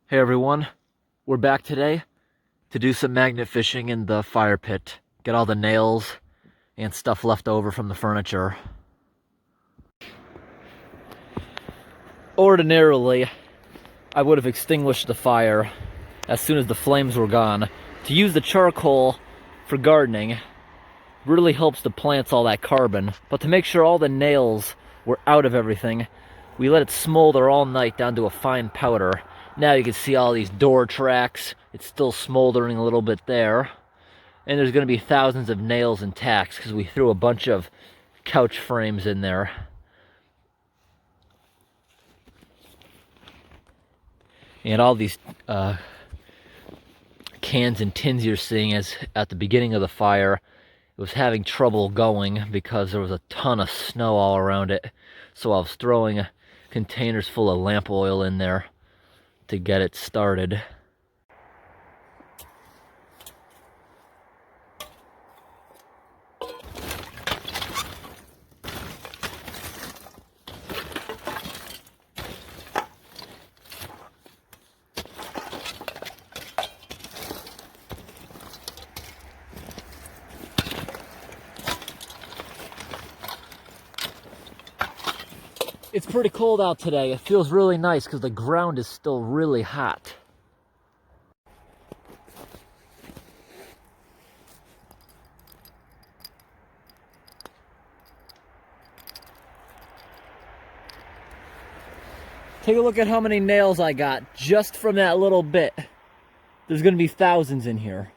Hey everyone, we're back today to do some magnet fishing in the fire pit. Get all the nails and stuff left over from the furniture. Ordinarily, I would have extinguished the fire as soon as the flames were gone. To use the charcoal for gardening really helps the plants all that carbon, but to make sure all the nails were out of everything, we let it smolder all night down to a fine powder. Now you can see all these door tracks. It's still smoldering a little bit there. And there's going to be thousands of nails and tacks because we threw a bunch of couch frames in there. And all these cans and tins you're seeing as at the beginning of the fire, it was having trouble going because there was a ton of snow all around it. So I was throwing containers full of lamp oil in there to get it started. It's pretty cold out today. It feels really nice because the ground is still really hot. Take a look at how many nails I got just from that little bit. There's going to be thousands in here.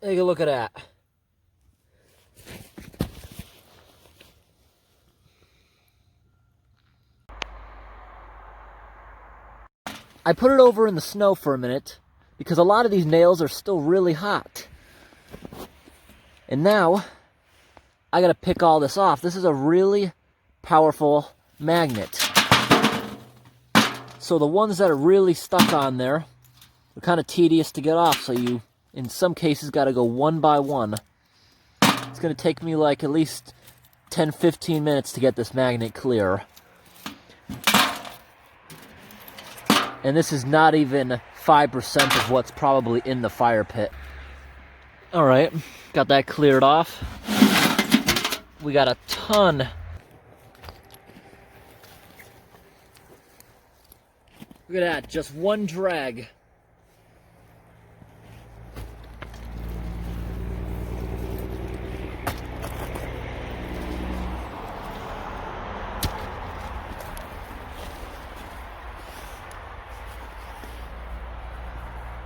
Take a look at that. I put it over in the snow for a minute because a lot of these nails are still really hot. And now I gotta pick all this off. This is a really powerful magnet. So the ones that are really stuck on there are kind of tedious to get off, so you in some cases got to go one by one. It's going to take me like at least 10-15 minutes to get this magnet clear. And this is not even 5% of what's probably in the fire pit. All right, got that cleared off. We got a ton. Look at that, just one drag.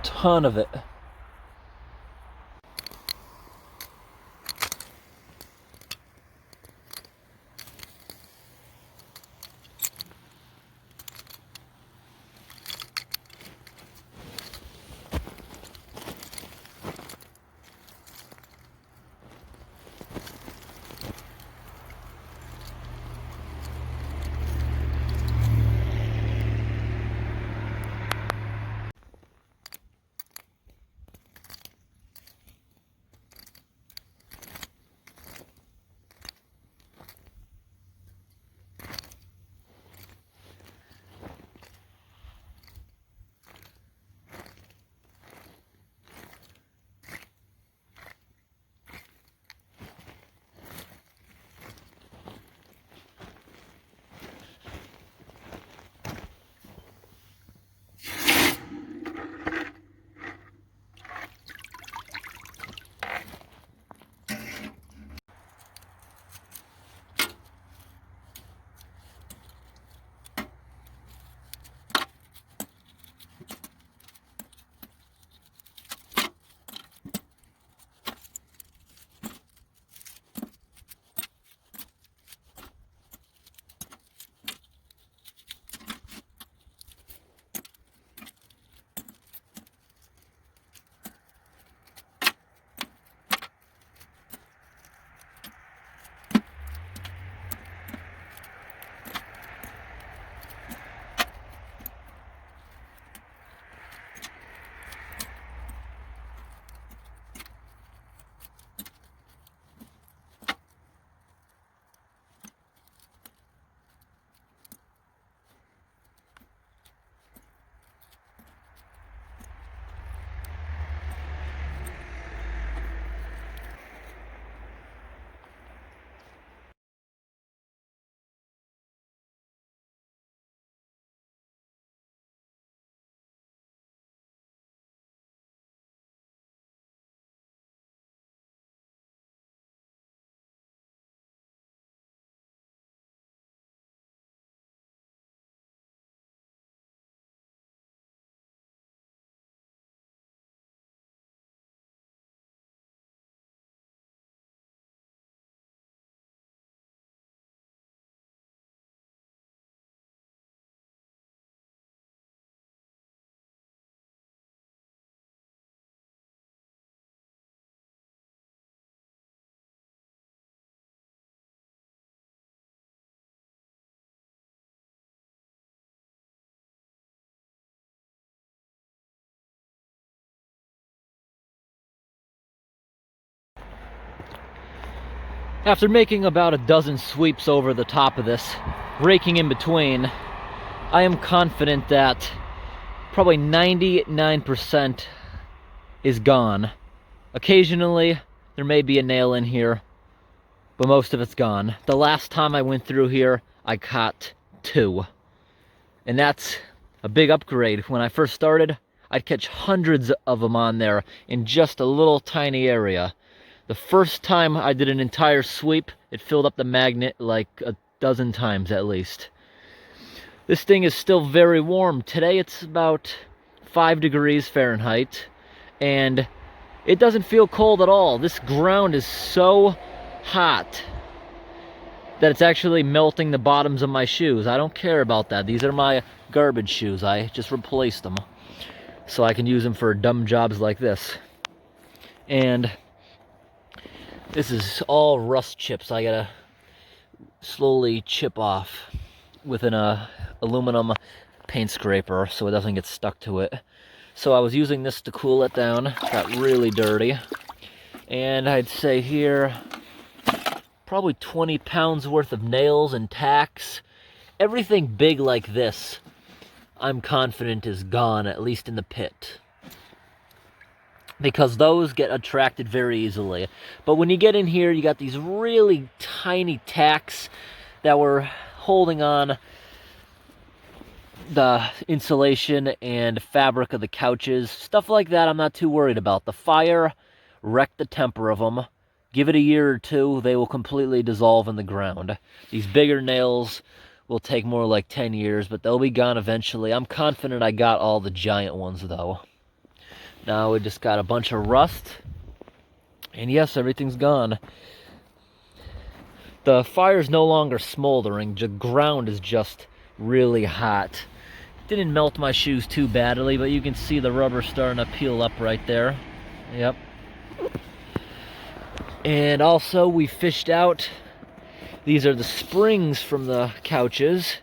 Ton of it. After making about a dozen sweeps over the top of this, raking in between, I am confident that probably 99% is gone. Occasionally, there may be a nail in here, but most of it's gone. The last time I went through here, I caught 2. And that's a big upgrade. When I first started, I'd catch hundreds of them on there in just a little tiny area. The first time I did an entire sweep, it filled up the magnet like a dozen times at least. This thing is still very warm. Today it's about 5 degrees Fahrenheit, and it doesn't feel cold at all. This ground is so hot that it's actually melting the bottoms of my shoes. I don't care about that. These are my garbage shoes. I just replaced them so I can use them for dumb jobs like this. And this is all rust chips I gotta slowly chip off with an aluminum paint scraper so it doesn't get stuck to it. So I was using this to cool it down. It got really dirty. And I'd say here, probably 20 pounds worth of nails and tacks. Everything big like this, I'm confident is gone, at least in the pit, because those get attracted very easily. But when you get in here, you got these really tiny tacks that were holding on the insulation and fabric of the couches. Stuff like that I'm not too worried about. The fire wrecked the temper of them. Give it a year or two, they will completely dissolve in the ground. These bigger nails will take more like 10 years, but they'll be gone eventually. I'm confident I got all the giant ones, though. Now we just got a bunch of rust, and yes, everything's gone. The fire's no longer smoldering. The ground is just really hot. Didn't melt my shoes too badly, but you can see the rubber starting to peel up right there. Yep. And also, we fished out, these are the springs from the couches.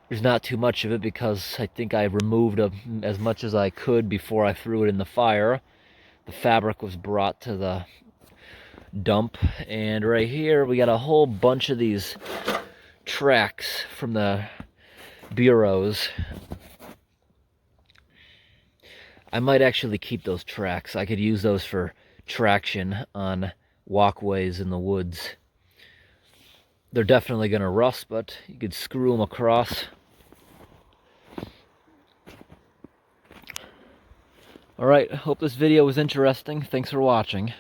There's not too much of it because I think I removed as much as I could before I threw it in the fire. The fabric was brought to the dump. And right here, we got a whole bunch of these tracks from the bureaus. I might actually keep those tracks. I could use those for traction on walkways in the woods. They're definitely going to rust, but you could screw them across. Alright, hope this video was interesting. Thanks for watching.